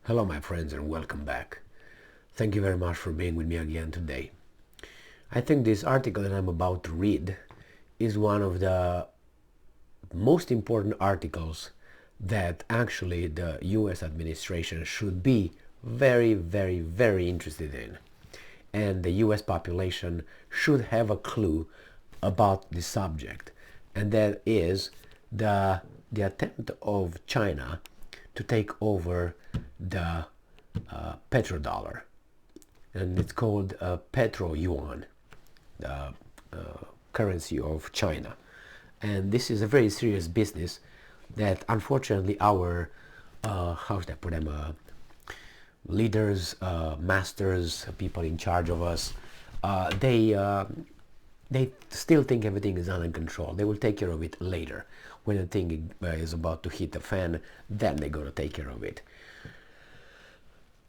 Hello, my friends, and welcome back. Thank you very much for being with me again today. I think this article that I'm about to read is one of the most important articles that actually the US administration should be very, very, very interested in. And the US population should have a clue about the subject. And that is the attempt of China to take over the Petro-dollar. And it's called Petro-Yuan, the currency of China. And this is a very serious business that unfortunately our, how should I put them, leaders, masters, people in charge of us, they still think everything is under control. They will take care of it later. When the thing is about to hit the fan, then they're going to take care of it.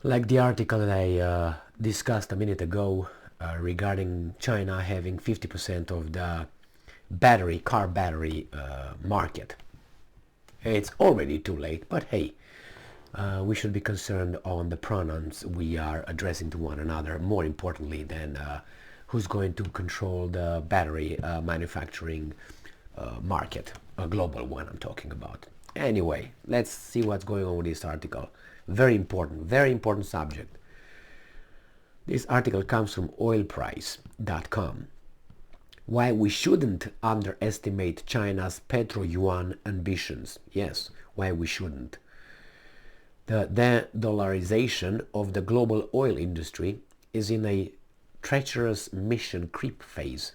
Like the article that I discussed a minute ago regarding China having 50% of the car battery market. It's already too late, but hey, we should be concerned on the pronouns we are addressing to one another, more importantly than who's going to control the battery manufacturing market, a global one I'm talking about. Anyway, let's see what's going on with this article. Very important subject. This article comes from oilprice.com. Why we shouldn't underestimate China's petro-yuan ambitions. Yes, why we shouldn't. The de-dollarization of the global oil industry is in a treacherous mission creep phase.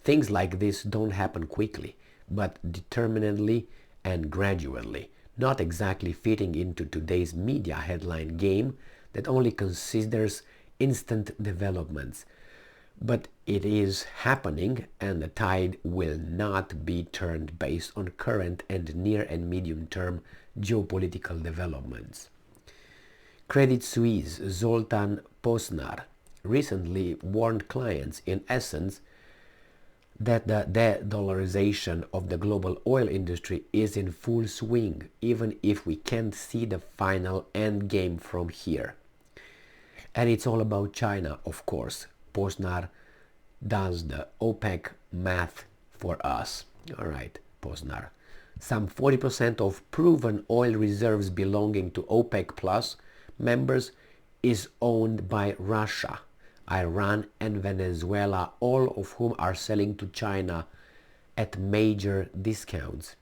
Things like this don't happen quickly, but determinedly and gradually, not exactly fitting into today's media headline game that only considers instant developments. But it is happening, and the tide will not be turned based on current and near and medium term geopolitical developments. Credit Suisse Zoltan Posnar recently warned clients, in essence, that the de-dollarization of the global oil industry is in full swing, even if we can't see the final end game from here. And it's all about China, of course. Posnar does the OPEC math for us. All right, Posnar. Some 40% of proven oil reserves belonging to OPEC Plus members is owned by Russia, Iran, and Venezuela, all of whom are selling to China at major discounts,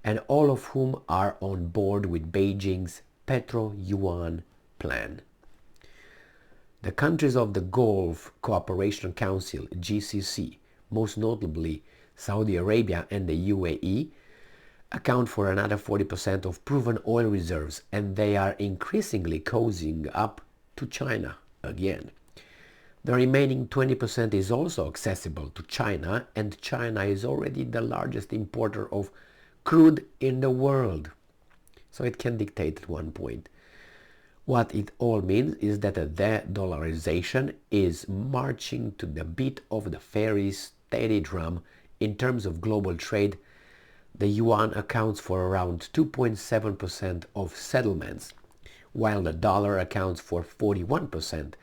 and all of whom are on board with Beijing's Petro-Yuan plan. The countries of the Gulf Cooperation Council, GCC, most notably Saudi Arabia and the UAE, account for another 40% of proven oil reserves, and they are increasingly cozying up to China again. The remaining 20% is also accessible to China, and China is already the largest importer of crude in the world. So it can dictate at one point. What it all means is that the de-dollarization is marching to the beat of the very steady drum in terms of global trade. The yuan accounts for around 2.7% of settlements, while the dollar accounts for 41%.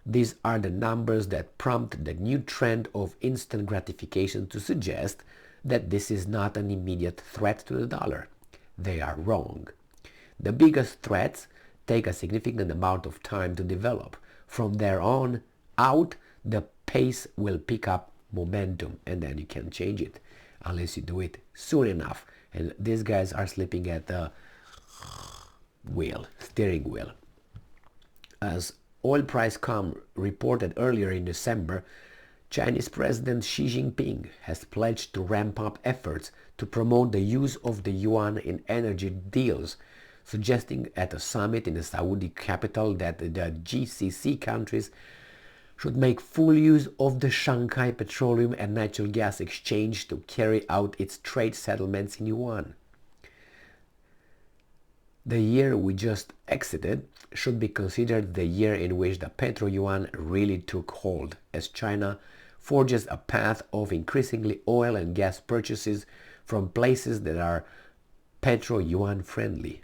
These are the numbers that prompt the new trend of instant gratification to suggest that this is not an immediate threat to the dollar. They are wrong. The biggest threats take a significant amount of time to develop. From there on out, the pace will pick up momentum, and then you can change it unless you do it soon enough. And these guys are sleeping at the steering wheel. As Oilprice.com reported earlier in December, Chinese President Xi Jinping has pledged to ramp up efforts to promote the use of the yuan in energy deals, suggesting at a summit in the Saudi capital that the GCC countries should make full use of the Shanghai Petroleum and Natural Gas Exchange to carry out its trade settlements in yuan. The year we just exited should be considered the year in which the petro-yuan really took hold, as China forges a path of increasingly oil and gas purchases from places that are petro-yuan friendly.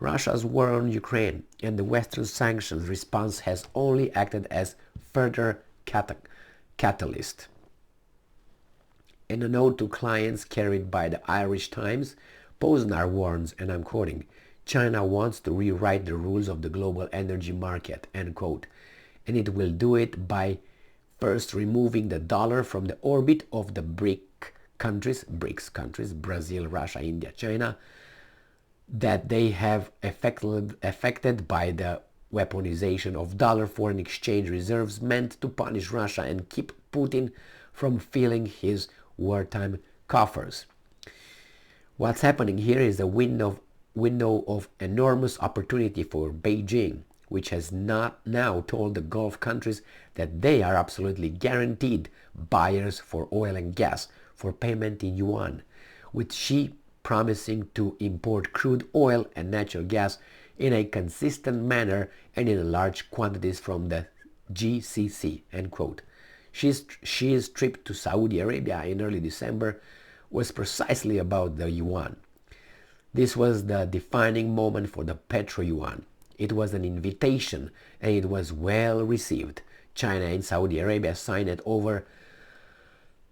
Russia's war on Ukraine and the Western sanctions response has only acted as further catalyst. In a note to clients carried by the Irish Times, Posner warns, and I'm quoting, China wants to rewrite the rules of the global energy market, end quote, and it will do it by first removing the dollar from the orbit of the BRICS countries, Brazil, Russia, India, China, that they have affected by the weaponization of dollar foreign exchange reserves meant to punish Russia and keep Putin from filling his wartime coffers. What's happening here is a window of enormous opportunity for Beijing, which has not now told the Gulf countries that they are absolutely guaranteed buyers for oil and gas for payment in yuan, with Xi promising to import crude oil and natural gas in a consistent manner and in large quantities from the GCC, end quote. Xi's trip to Saudi Arabia in early December was precisely about the yuan. This was the defining moment for the Petro-yuan. It was an invitation and it was well received. China and Saudi Arabia signed over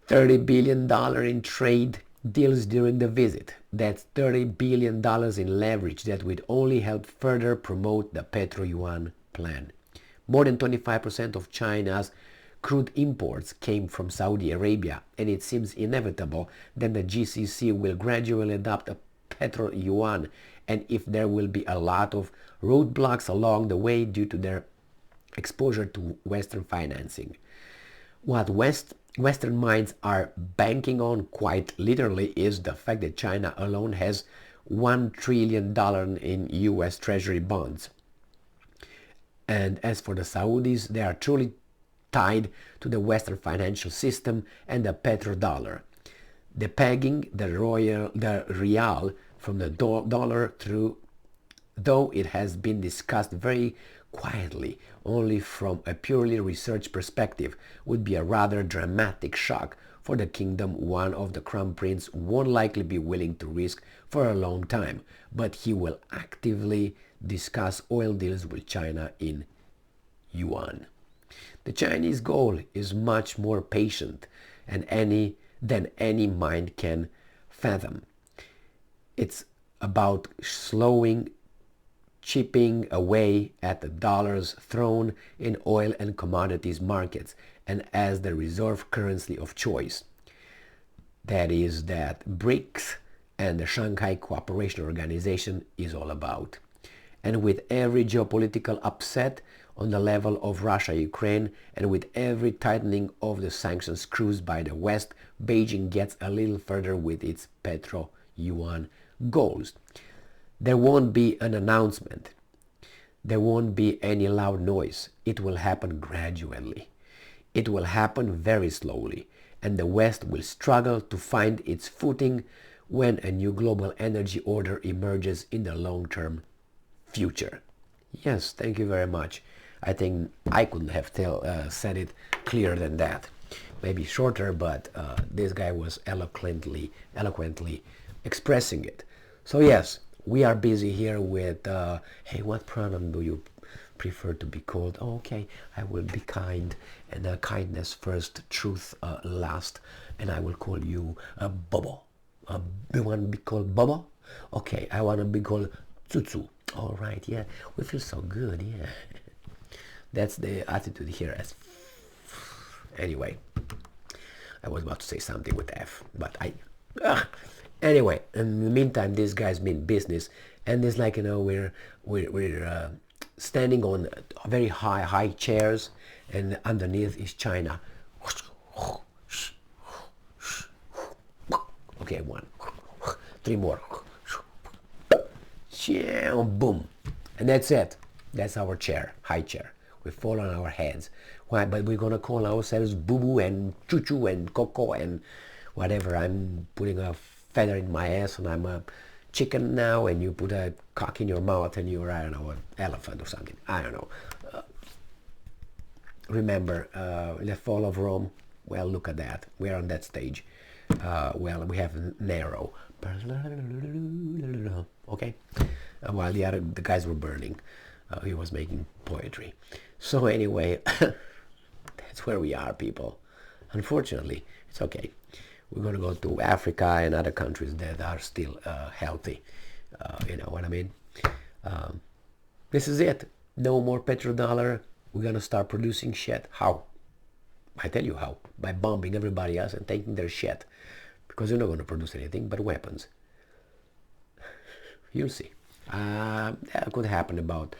$30 billion in trade deals during the visit. That's $30 billion in leverage that would only help further promote the Petro-yuan plan. More than 25% of China's crude imports came from Saudi Arabia, and it seems inevitable that the GCC will gradually adopt a Petro-yuan, and if there will be a lot of roadblocks along the way due to their exposure to Western financing. What Western minds are banking on quite literally is the fact that China alone has $1 trillion in US Treasury bonds. And as for the Saudis, they are truly tied to the Western financial system and the petrodollar. The pegging the real from the dollar through, though it has been discussed very quietly, only from a purely research perspective, would be a rather dramatic shock for the kingdom, one of the crown prince won't likely be willing to risk for a long time, but he will actively discuss oil deals with China in yuan. The Chinese goal is much more patient than any mind can fathom. It's about slowing chipping away at the dollar's throne in oil and commodities markets and as the reserve currency of choice. That is that BRICS and the Shanghai Cooperation Organization is all about. And with every geopolitical upset on the level of Russia-Ukraine and with every tightening of the sanctions screws by the West, Beijing gets a little further with its Petro-yuan goals. There won't be an announcement. There won't be any loud noise. It will happen gradually. It will happen very slowly, and the West will struggle to find its footing when a new global energy order emerges in the long-term future. Yes, thank you very much. I think I couldn't have said it clearer than that. Maybe shorter, but this guy was eloquently expressing it. So yes, we are busy here with, hey, what pronoun do you prefer to be called? Oh, okay, I will be kind, and kindness first, truth last, and I will call you Bobo. You want to be called Bobo? Okay, I want to be called Tsutsu. All right, yeah, we feel so good, yeah. That's the attitude here. Anyway, I was about to say something with F, but anyway, in the meantime, these guys mean business, and it's like, you know, we're standing on very high chairs, and underneath is China. Okay, 1, 3 more. Boom, and that's it. That's our chair, high chair. We fall on our heads. Why? But we're gonna call ourselves Boo Boo and Choo Choo and Coco and whatever. I'm putting a feather in my ass and I'm a chicken now, and you put a cock in your mouth and you're, I don't know, an elephant or something. I don't know. Remember, the fall of Rome? Well, look at that. We're on that stage. Well, we have Nero. Okay? while the guys were burning. He was making poetry. So anyway, that's where we are, people. Unfortunately, it's okay. We're going to go to Africa and other countries that are still healthy. You know what I mean? This is it. No more petrodollar. We're going to start producing shit. How? I tell you how. By bombing everybody else and taking their shit. Because you're not going to produce anything but weapons. You'll see. That could happen about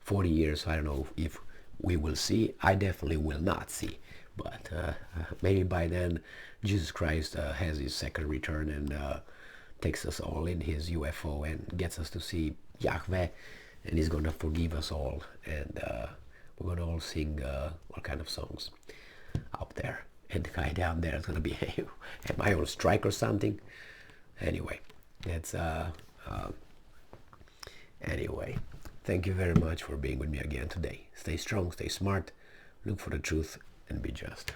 40 years. I don't know if we will see. I definitely will not see. But maybe by then Jesus Christ has his second return and takes us all in his UFO and gets us to see Yahweh, and he's going to forgive us all, and we're going to all sing all kind of songs up there, and the guy down there is going to be am I on strike or something? Anyway, that's anyway, thank you very much for being with me again today. Stay strong, stay smart, look for the truth, and be just.